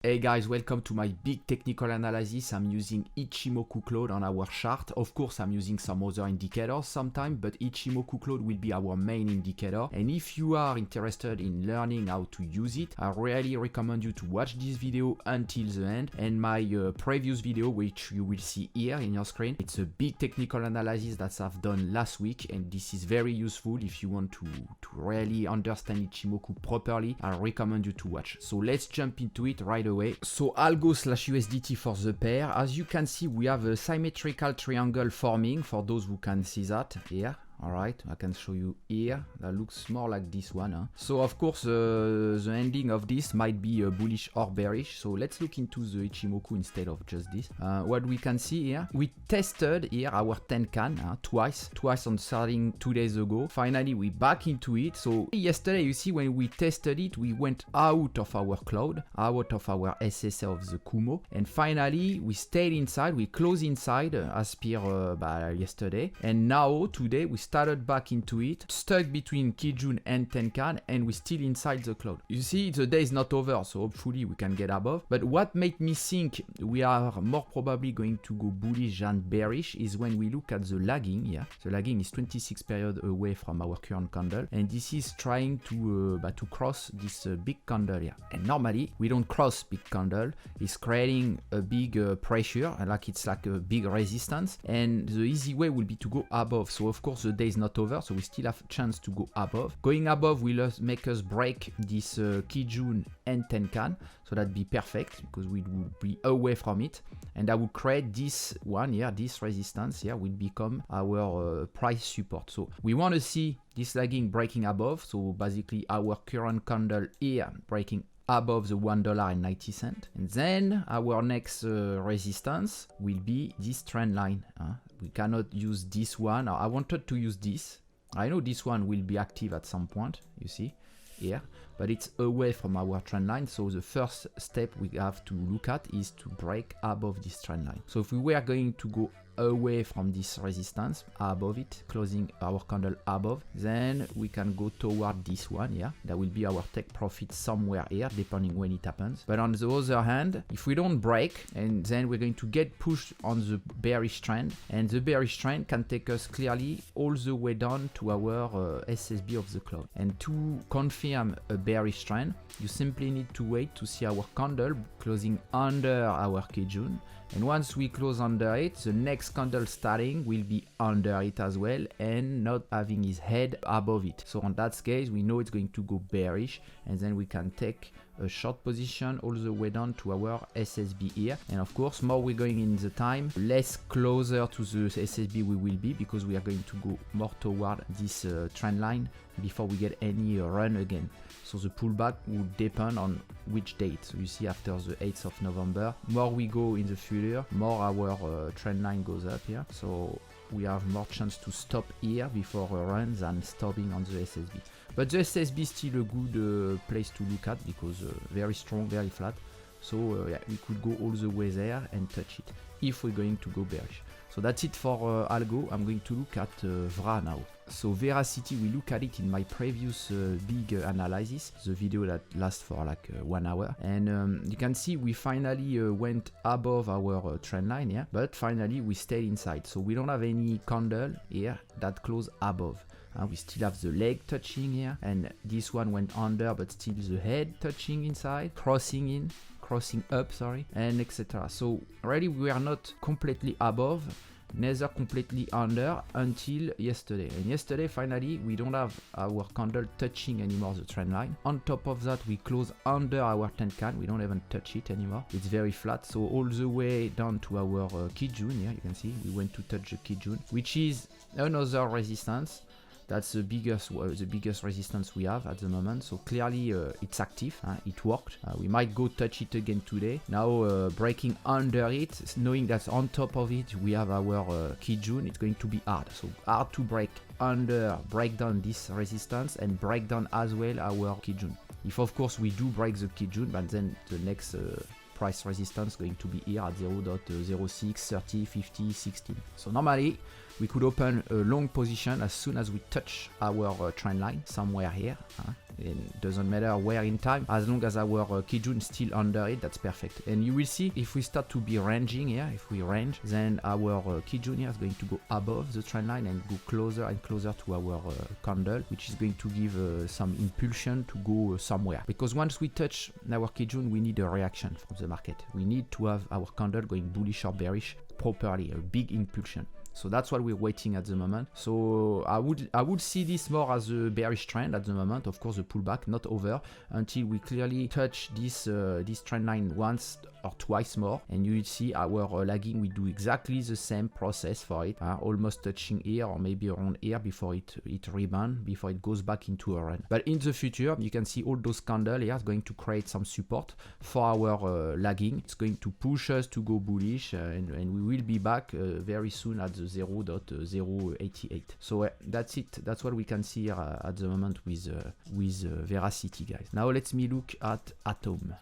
Hey guys, welcome to my big technical analysis. I'm using Ichimoku Cloud on our chart. Of course, I'm using some other indicators sometimes, but Ichimoku Cloud will be our main indicator. And if you are interested in learning how to use it, I really recommend you to watch this video until the end. And my previous video, which you will see here in your screen, it's a big technical analysis that I've done last week, and this is very useful if you want to really understand Ichimoku properly. I recommend you to watch. So let's jump into it right away. So Algo/USDT for the pair. As you can see, we have a symmetrical triangle forming for those who can see that here. All right, I can show you here. That looks more like this one. Huh? So of course, the ending of this might be bullish or bearish. So let's look into the Ichimoku instead of just this. What we can see here, we tested here our Tenkan twice on starting 2 days ago. Finally, we back into it. So yesterday, you see, when we tested it, we went out of our cloud, out of our SSA of the Kumo, and finally we stayed inside. We closed inside as per yesterday, and now today we started back into it, stuck between Kijun and Tenkan, and we're still inside the cloud. You see, the day is not over, so hopefully we can get above. But what made me think we are more probably going to go bullish than bearish is when we look at the lagging here. The lagging is 26 period away from our current candle, and this is trying to cross this big candle here. And normally we don't cross big candle. It's creating a big pressure, like it's like a big resistance, and the easy way will be to go above. So of course the day is not over, so we still have a chance to go above. Going above will make us break this Kijun and Tenkan, so that'd be perfect because we would be away from it, and that would create this one here, this resistance here will become our price support. So we want to see this lagging breaking above, so basically our current candle here breaking above the $1.90, and then our next resistance will be this trend line. We cannot use this one. I wanted to use this. I know this one will be active at some point, you see here, but it's away from our trend line. So the first step we have to look at is to break above this trend line. So if we were going to go away from this resistance, above it, closing our candle above, then we can go toward this one here. That will be our take profit somewhere here, depending when it happens. But on the other hand, if we don't break, and then we're going to get pushed on the bearish trend, and the bearish trend can take us clearly all the way down to our SSB of the cloud. And to confirm a bearish trend, you simply need to wait to see our candle closing under our Kijun. And once we close under it, the next candle starting will be under it as well, and not having his head above it. So on that case, we know it's going to go bearish, and then we can take a short position all the way down to our SSB here. And of course, more we're going in the time, less closer to the SSB we will be, because we are going to go more toward this trend line before we get any run again. So the pullback would depend on which date. So you see, after the 8th of November, more we go in the future, more our trend line goes up here. So we have more chance to stop here before a run than stopping on the SSB. But the SSB is still a good place to look at, because very strong, very flat. So yeah, we could go all the way there and touch it if we're going to go bearish. So that's it for Algo. I'm going to look at VRA now. So Veracity, we look at it in my previous big analysis, the video that lasts for like 1 hour. And you can see we finally went above our trend line here, but finally we stayed inside. So we don't have any candle here that close above. We still have the leg touching here, and this one went under, but still the head touching inside, crossing up, sorry, and etc. So really we are not completely above, neither completely under until yesterday. And yesterday, finally, we don't have our candle touching anymore the trend line. On top of that, we close under our Tenkan. We don't even touch it anymore. It's very flat. So all the way down to our Kijun here, you can see we went to touch the Kijun, which is another resistance. That's the biggest resistance we have at the moment. So clearly it's active, it worked. We might go touch it again today. Now breaking under it, knowing that on top of it we have our Kijun, it's going to be hard. So hard to break under, break down this resistance, and break down as well our Kijun. If of course we do break the Kijun, but then the next price resistance going to be here at 0.06, 30, 50, 16. So normally we could open a long position as soon as we touch our trend line somewhere here. It doesn't matter where in time, as long as our Kijun still under it, that's perfect. And you will see if we start to be ranging here, if we range, then our Kijun here is going to go above the trend line and go closer and closer to our candle, which is going to give some impulsion to go somewhere. Because once we touch our Kijun, we need a reaction from the market. We need to have our candle going bullish or bearish properly, a big impulsion. So that's what we're waiting at the moment. So I would see this more as a bearish trend at the moment. Of course, a pullback, not over until we clearly touch this trend line once or twice more, and you will see our lagging. We do exactly the same process for it, almost touching here or maybe around here before it rebound, before it goes back into a run. But in the future, you can see all those candles here is going to create some support for our lagging. It's going to push us to go bullish, and we will be back very soon at the 0.088. So that's it. That's what we can see here at the moment with Veracity, guys. Now let's look at Atom.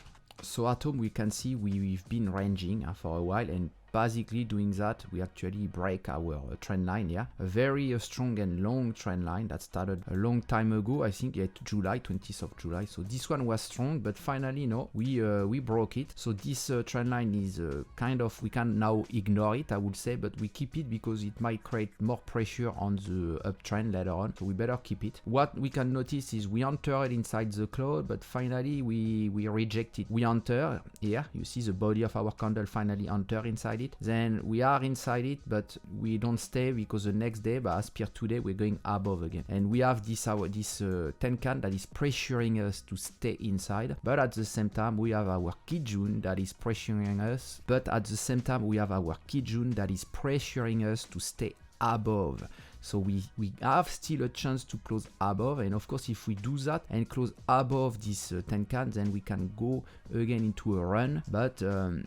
So Atom, we can see we've been ranging for a while, and basically doing that, we actually break our trend line here. A very strong and long trend line that started a long time ago, I think at July, 20th of July. So this one was strong, but finally, no, we broke it. So this trend line is kind of, we can now ignore it, I would say, but we keep it because it might create more pressure on the uptrend later on. So we better keep it. What we can notice is we entered inside the cloud, but finally we reject it. We enter here, you see the body of our candle finally enter inside it. Then we are inside it, but we don't stay because the next day, but as per today, we're going above again. And we have this Tenkan that is pressuring us to stay inside, but at the same time, we have our Kijun that is pressuring us, but at the same time, we have our Kijun that is pressuring us to stay above. So we have still a chance to close above, and of course if we do that and close above this Tenkan, then we can go again into a run. But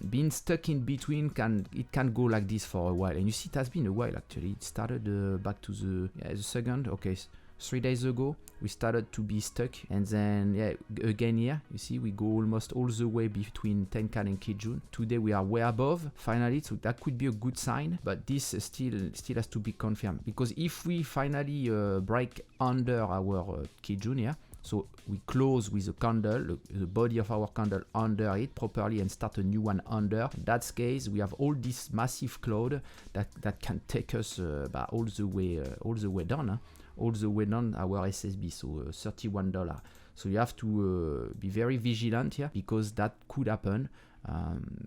being stuck in between can go like this for a while, and you see it has been a while actually. It started back to the second, okay, 3 days ago we started to be stuck, and then again here you see we go almost all the way between Tenkan and Kijun. Today we are way above finally, so that could be a good sign, but this still has to be confirmed, because if we finally break under our Kijun here, so we close with a candle, the body of our candle under it properly, and start a new one under. In that case, we have all this massive cloud that can take us all the way down. All the way down our SSB, so $31. So you have to be very vigilant here, because that could happen.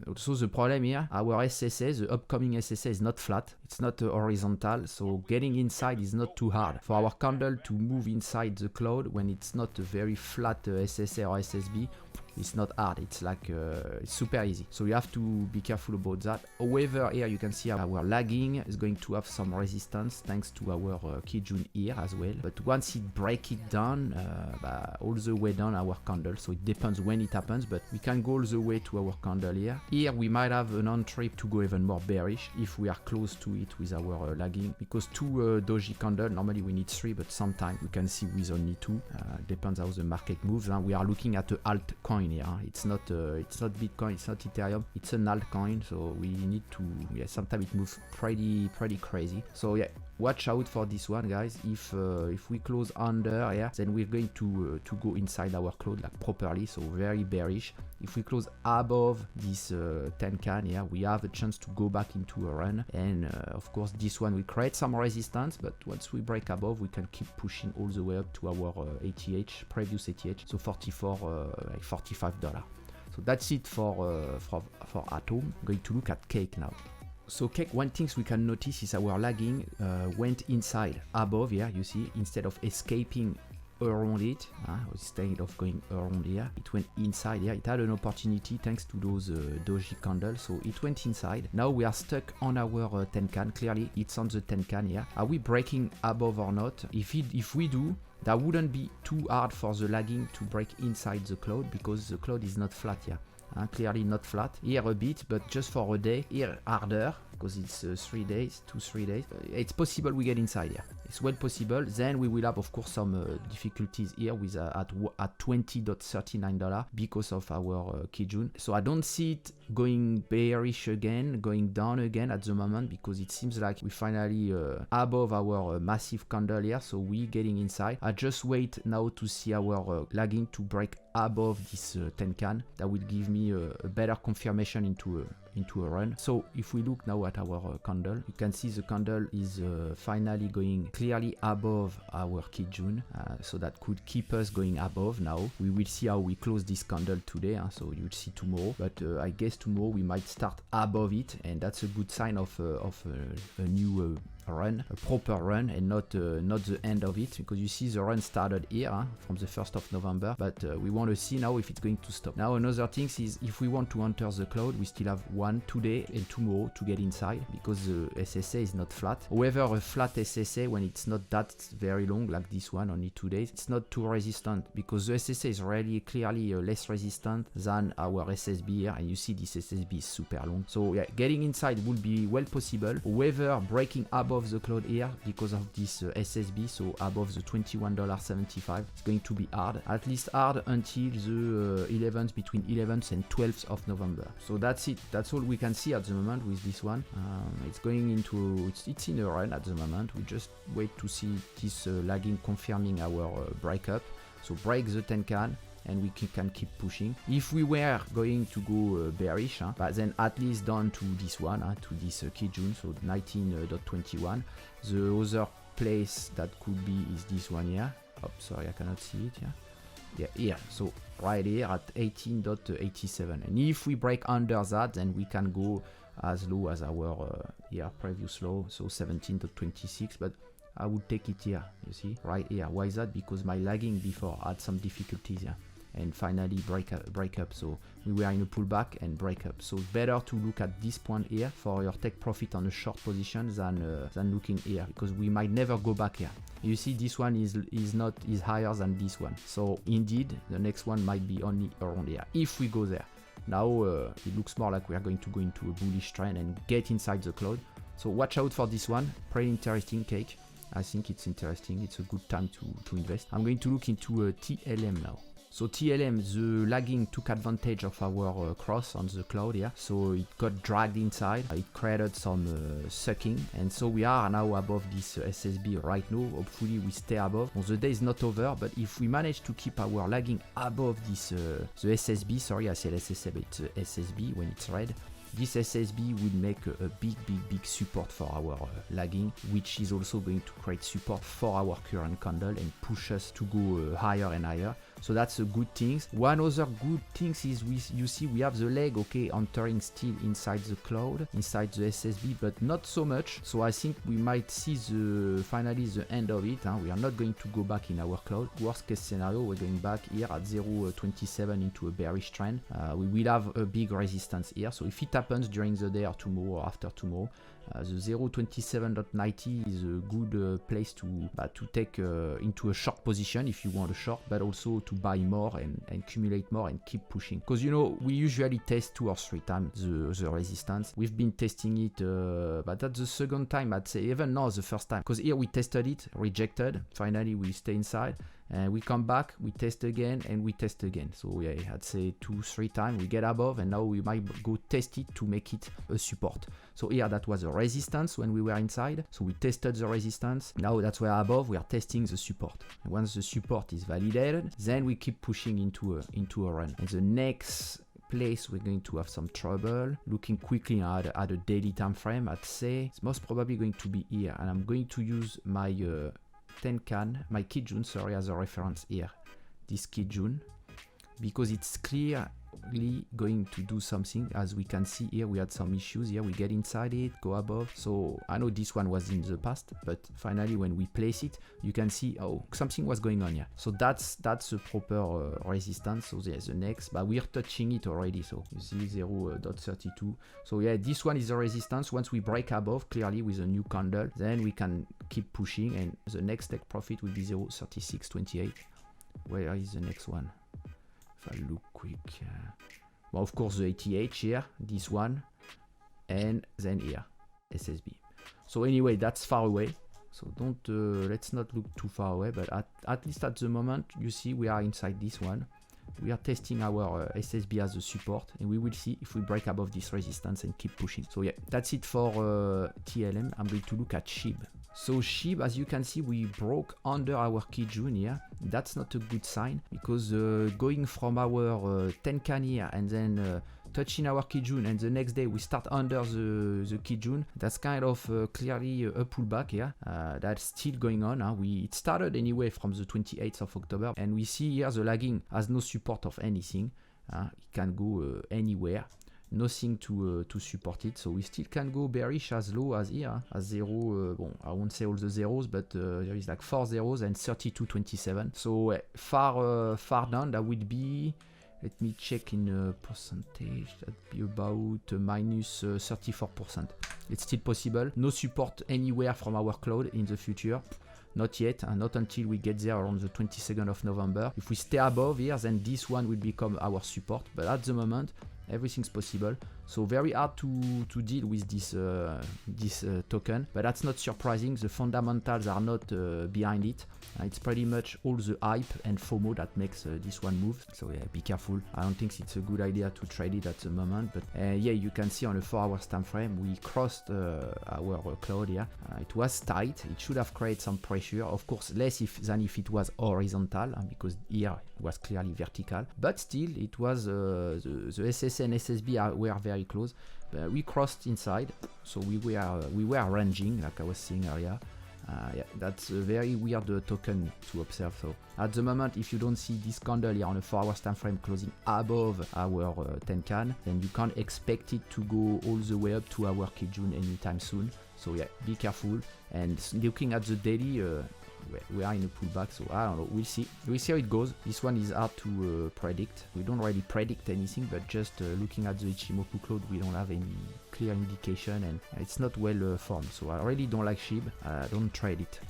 Also the problem here, our SSA, the upcoming SSA is not flat, it's not horizontal, so getting inside is not too hard. For our candle to move inside the cloud when it's not a very flat SSA or SSB, it's not hard, it's like it's super easy. So you have to be careful about that. However, here you can see our lagging is going to have some resistance thanks to our Kijun here as well. But once it breaks it down, all the way down our candle, so it depends when it happens, but we can go all the way to our candle here. Here we might have an entry to go even more bearish if we are close to it with our lagging, because 2 doji candle, normally we need 3, but sometimes we can see with only 2. Depends how the market moves. We are looking at an altcoin here. It's not Bitcoin, it's not Ethereum, it's an altcoin, so we need to, sometimes it moves pretty crazy. So watch out for this one, guys. If we close under here, then we're going to go inside our cloud like properly, so very bearish. If we close above this Tenkan here, we have a chance to go back into a run, and of course this one will create some resistance, but once we break above, we can keep pushing all the way up to our ATH, previous ATH, so 44, like $45. So that's it for Atom. I'm going to look at Cake now. So Cake, one thing we can notice is our lagging went inside above here, you see, instead of escaping around it, instead of going around here, it went inside here. It had an opportunity thanks to those doji candles, so it went inside. Now we are stuck on our Tenkan. Clearly it's on the Tenkan here. Are we breaking above or not? If we do, that wouldn't be too hard for the lagging to break inside the cloud, because the cloud is not flat here. Clearly not flat here a bit, but just for a day. Here harder, because it's 3 days, 2-3 days. It's possible we get inside here. It's well possible. Then we will have, of course, some difficulties here with at $20.39 because of our Kijun. So I don't see it going bearish again, going down again at the moment, because it seems like we finally above our massive candle here. So we getting inside. I just wait now to see our lagging to break above this 10 can. That will give me a better confirmation into a run. So if we look now at our candle, you can see the candle is finally going clearly above our Kijun, so that could keep us going above. Now we will see how we close this candle today, so you'll see tomorrow, but I guess tomorrow we might start above it, and that's a good sign of a new run, a proper run, and not the end of it, because you see the run started here from the 1st of November, but we want to see now if it's going to stop. Now another thing is, if we want to enter the cloud, we still have one today and tomorrow to get inside, because the SSA is not flat. However, a flat SSA, when it's not that very long like this one, only 2 days, it's not too resistant, because the SSA is really clearly less resistant than our SSB here, and you see this SSB is super long. So yeah, getting inside would be well possible. However, breaking above the cloud here because of this SSB, so above the $21.75, it's going to be hard, at least hard until the 11th, between 11th and 12th of November. So that's it. That's all we can see at the moment with this one. It's going into, it's in a run at the moment. We just wait to see this lagging confirming our breakup. So break the 10 can, and we can keep pushing. If we were going to go bearish, but then at least down to this one, to this Kijun, so 19.21. The other place that could be is this one here. Oh, sorry, I cannot see it here. Yeah, here. So right here at 18.87. And if we break under that, then we can go as low as our previous low, so 17.26. But I would take it here, you see, right here. Why is that? Because my lagging before had some difficulties here, and finally break up. So we were in a pullback and break up. So better to look at this point here for your take profit on a short position than looking here, because we might never go back here. You see, this one is higher than this one. So indeed, the next one might be only around here if we go there. Now it looks more like we are going to go into a bullish trend and get inside the cloud. So watch out for this one. Pretty interesting cake. I think it's interesting. It's a good time to invest. I'm going to look into a TLM now. So TLM, the lagging took advantage of our cross on the cloud here. So it got dragged inside. It created some sucking. And so we are now above this SSB right now. Hopefully we stay above. Well, the day is not over, but if we manage to keep our lagging above this, the SSB, sorry, I said SSA, but it's SSB when it's red. This SSB will make a big support for our lagging, which is also going to create support for our current candle and push us to go higher and higher. So that's a good thing. One other good thing is you see we have the leg, okay, entering still inside the cloud, inside the SSB, but not so much. So I think we might see finally the end of it. We are not going to go back in our cloud. Worst case scenario, we're going back here at 0.27 into a bearish trend. We will have a big resistance here. So if it happens during the day or tomorrow or after tomorrow, the 0.27.90 is a good place to take into a short position if you want a short, but also to buy more and accumulate more and keep pushing. Because you know, we usually test 2 or 3 times the resistance. We've been testing it, but that's the second time, I'd say, even now the first time. Because here we tested it, rejected. Finally, we stay inside. And we come back, we test again, and we test again. So yeah, I'd say 2-3 times we get above, and now we might go test it to make it a support. So here that was a resistance when we were inside. So we tested the resistance. Now that's where above we are testing the support. And once the support is validated, then we keep pushing into a run. And the next place we're going to have some trouble. Looking quickly at a daily time frame, I'd say it's most probably going to be here. And I'm going to use my 10 can, my Kijun, sorry, as a reference here, this Kijun, because it's clearly going to do something. As we can see here, we had some issues here. We get inside it, go above. So I know this one was in the past, but finally when we place it, you can see, oh, something was going on here. So that's a proper resistance. So there's the next, but we're touching it already. So you see 0.32. So yeah, this one is a resistance. Once we break above clearly with a new candle, then we can keep pushing, and the next take profit will be 0.3628. Where is the next one? If I look quick, well, of course the ATH here, this one, and then here. SSB. So anyway, that's far away. So don't let's not look too far away, but at least at the moment, you see we are inside this one. We are testing our SSB as a support, and we will see if we break above this resistance and keep pushing. So yeah, that's it for TLM. I'm going to look at SHIB. So SHIB, as you can see, we broke under our Kijun here. That's not a good sign, because going from our Tenkan here and then touching our Kijun, and the next day we start under the Kijun, that's kind of clearly a pullback here. That's still going on. It started anyway from the 28th of October, and we see here the lagging has no support of anything. It can go anywhere. Nothing to support it, so we still can go bearish as low as here, as 0, I won't say all the zeros, but there is like 4 zeros and 32.27. So far down, that would be, let me check in percentage, that'd be about minus 34%. It's still possible. No support anywhere from our cloud in the future. Not yet, and not until we get there around the 22nd of November. If we stay above here, then this one will become our support. But at the moment, everything's possible. So very hard to deal with this token. But that's not surprising. The fundamentals are not behind it. It's pretty much all the hype and FOMO that makes this one move. So yeah, be careful. I don't think it's a good idea to trade it at the moment. But yeah, you can see on a 4-hour time frame, we crossed our cloud here. It was tight. It should have created some pressure. Of course, less than if it was horizontal, because here it was clearly vertical. But still, it was the SSA and SSB were very close. We crossed inside, so we were ranging, like I was saying earlier. Yeah, that's a very weird token to observe. So at the moment, if you don't see this candle here on a 4-hour time frame closing above our Tenkan, then you can't expect it to go all the way up to our Kijun anytime soon. So yeah, be careful. And looking at the daily, we are in a pullback, so I don't know, we'll see how it goes. This one is hard to predict. We don't really predict anything, but just looking at the Ichimoku cloud, we don't have any clear indication, and it's not well formed. So I really don't like SHIB. Don't trade it.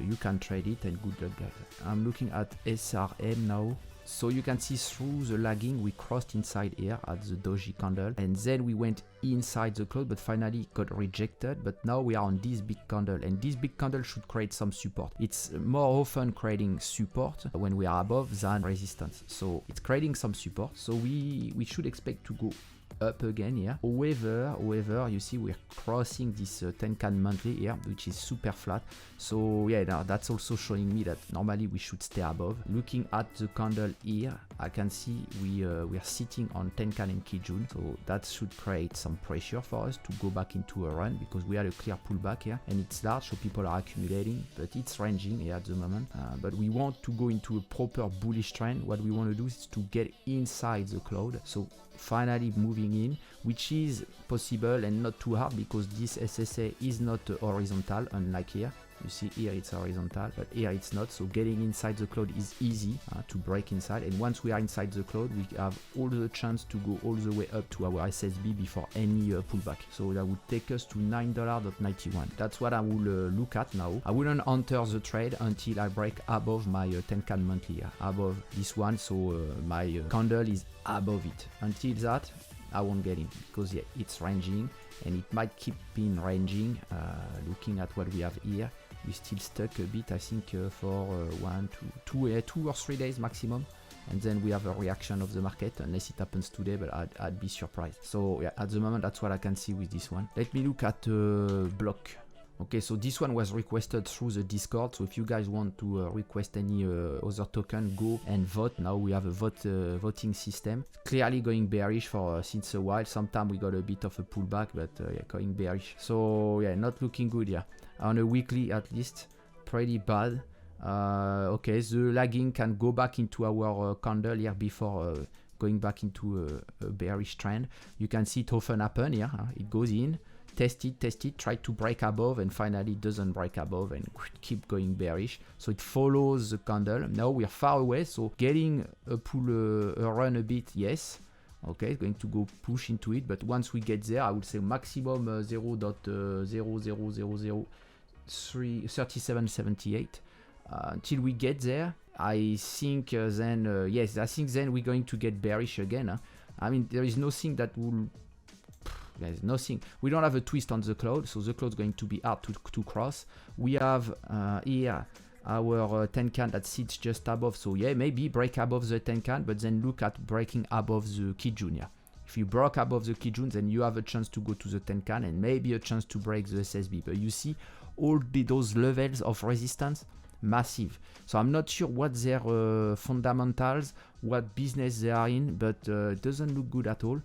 You can trade it, and good luck, guys. I'm looking at SRM now. So you can see through the lagging, we crossed inside here at the doji candle, and then we went inside the cloud, but finally it got rejected. But now we are on this big candle, and this big candle should create some support. It's more often creating support when we are above than resistance. So it's creating some support. So we should expect to go up again here. However, you see we're crossing this Tenkan monthly here, which is super flat. So yeah, now that's also showing me that normally we should stay above. Looking at the candle here, I can see we are sitting on Tenkan and Kijun, so that should create some pressure for us to go back into a run, because we had a clear pullback here, and it's large, so people are accumulating, but it's ranging here at the moment. But we want to go into a proper bullish trend. What we want to do is to get inside the cloud, so finally moving in, which is possible and not too hard, because this SSA is not horizontal, unlike here. You see here it's horizontal, but here it's not. So getting inside the cloud is easy to break inside. And once we are inside the cloud, we have all the chance to go all the way up to our SSB before any pullback. So that would take us to $9.91. That's what I will look at now. I wouldn't enter the trade until I break above my Tenkan monthly, above this one. So my candle is above it. Until that, I won't get in, because yeah, it's ranging, and it might keep in ranging. Looking at what we have here, we still stuck a bit, I think, for 2 or 3 days maximum, and then we have a reaction of the market, unless it happens today, but I'd be surprised. So yeah, at the moment, that's what I can see with this one. Let me look at block. Okay, so this one was requested through the Discord, so if you guys want to request any other token, go and vote. Now we have a voting system. Clearly going bearish for since a while. Sometimes we got a bit of a pullback, but yeah, going bearish. So yeah, not looking good here. On a weekly at least, pretty bad. Okay, the lagging can go back into our candle here before going back into a bearish trend. You can see it often happen here. It goes in, test it, try to break above, and finally it doesn't break above and keep going bearish. So it follows the candle. Now we are far away, so getting a run a bit, yes. Okay, it's going to go push into it, but once we get there, I would say maximum 0.0003778. Until we get there, I think then, yes, I think then we're going to get bearish again. I mean, there is nothing that will there's nothing. We don't have a twist on the cloud, so the cloud's going to be hard to cross. We have here our Tenkan that sits just above, so yeah, maybe break above the Tenkan, but then look at breaking above the Kijun. Yeah, if you broke above the Kijun, then you have a chance to go to the Tenkan and maybe a chance to break the SSB. But you see all those levels of resistance, massive. So I'm not sure what their fundamentals, what business they are in, but it doesn't look good at all.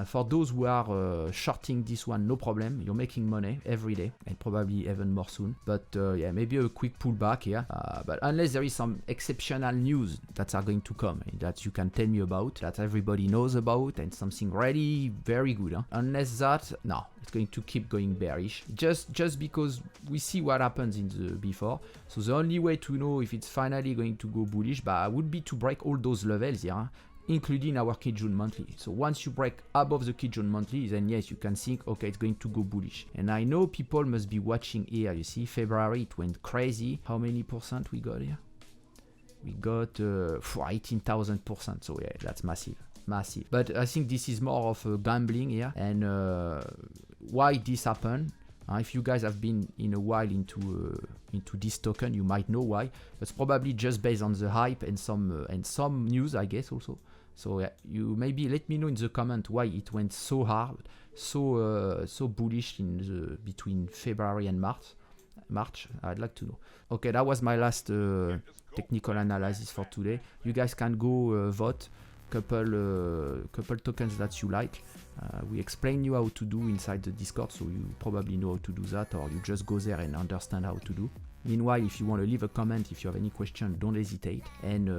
For those who are shorting this one, no problem. You're making money every day and probably even more soon. But yeah, maybe a quick pullback here. But unless there is some exceptional news that are going to come that you can tell me about, that everybody knows about, and something really very good. Huh? Unless that, no, it's going to keep going bearish. Just because we see what happens in the before. So the only way to know if it's finally going to go bullish, would be to break all those levels here. Huh? Including our Kijun monthly. So once you break above the Kijun monthly, then yes, you can think, okay, it's going to go bullish. And I know people must be watching here. You see, February, it went crazy. How many percent we got here? We got 18,000%. So yeah, that's massive. Massive. But I think this is more of a gambling here. And why this happened? If you guys have been in a while into this token, you might know why. It's probably just based on the hype and some news, I guess, also. So you maybe let me know in the comment why it went so hard, so bullish in between February and March. I'd like to know. Okay, that was my last technical analysis for today. You guys can go vote couple tokens that you like. We explain you how to do inside the Discord, so you probably know how to do that, or you just go there and understand how to do. Meanwhile, if you want to leave a comment, if you have any question, don't hesitate. And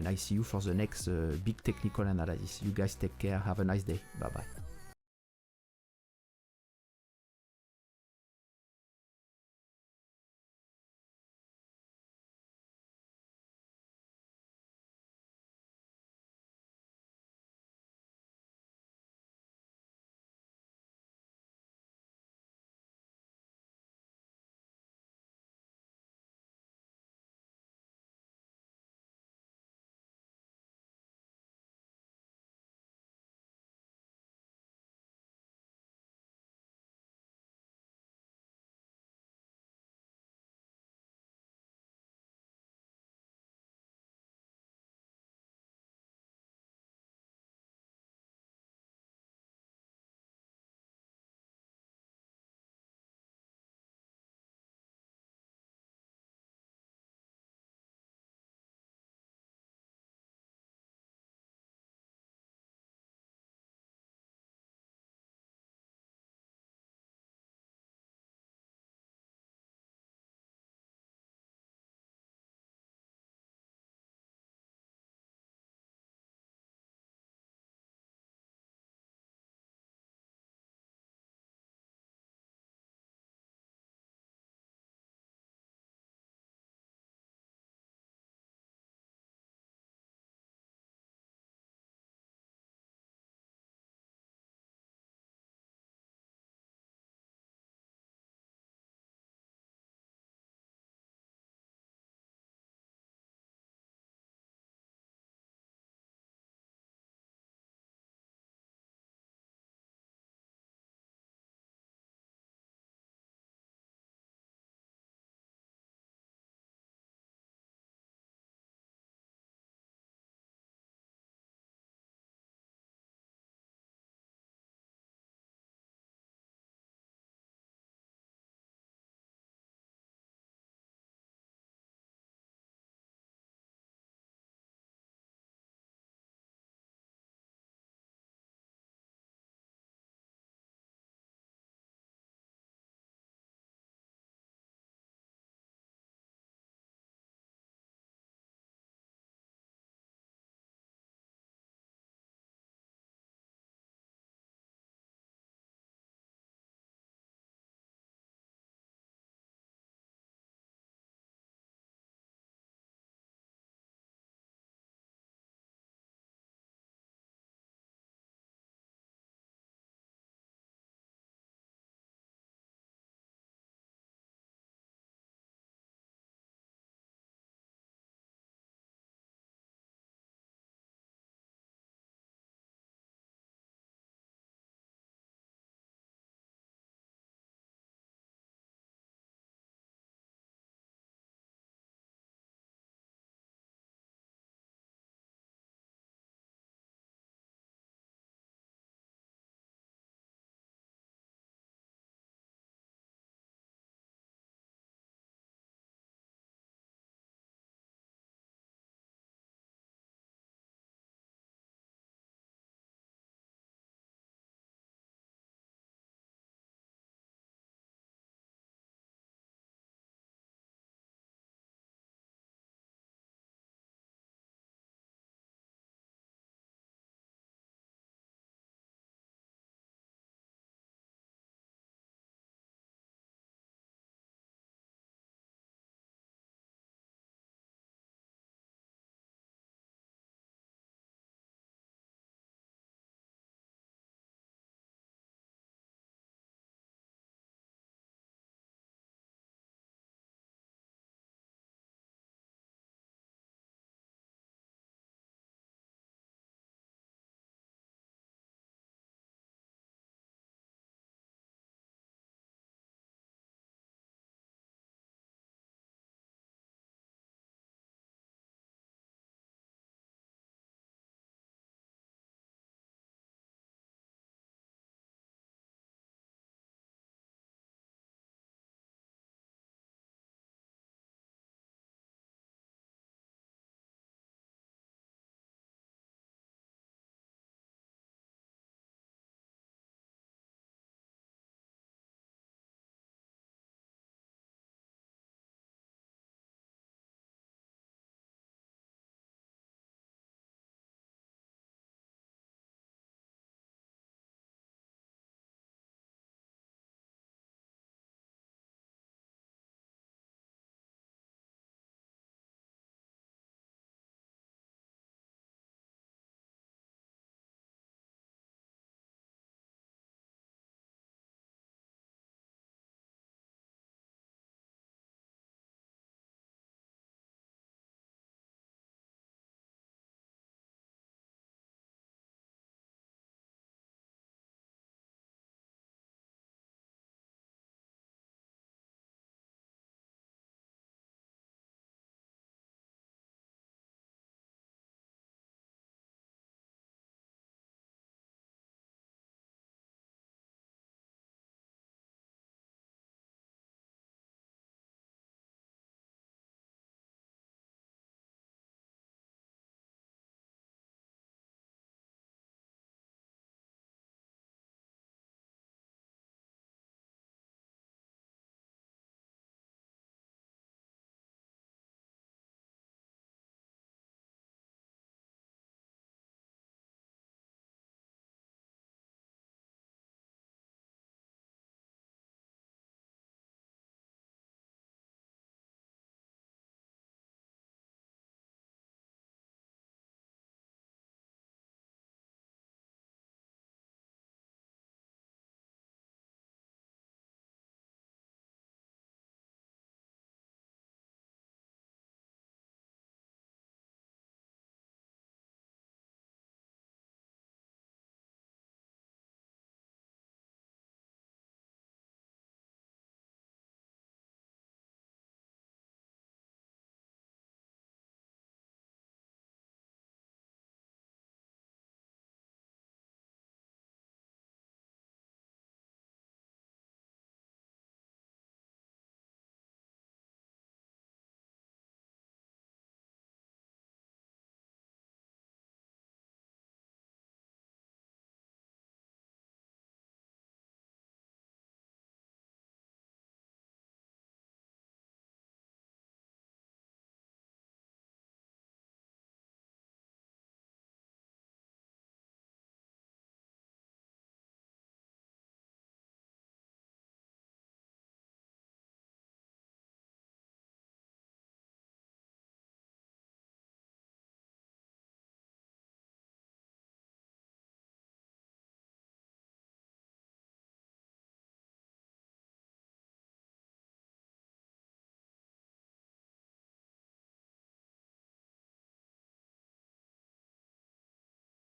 I see you for the next big technical analysis. You guys take care. Have a nice day. Bye bye.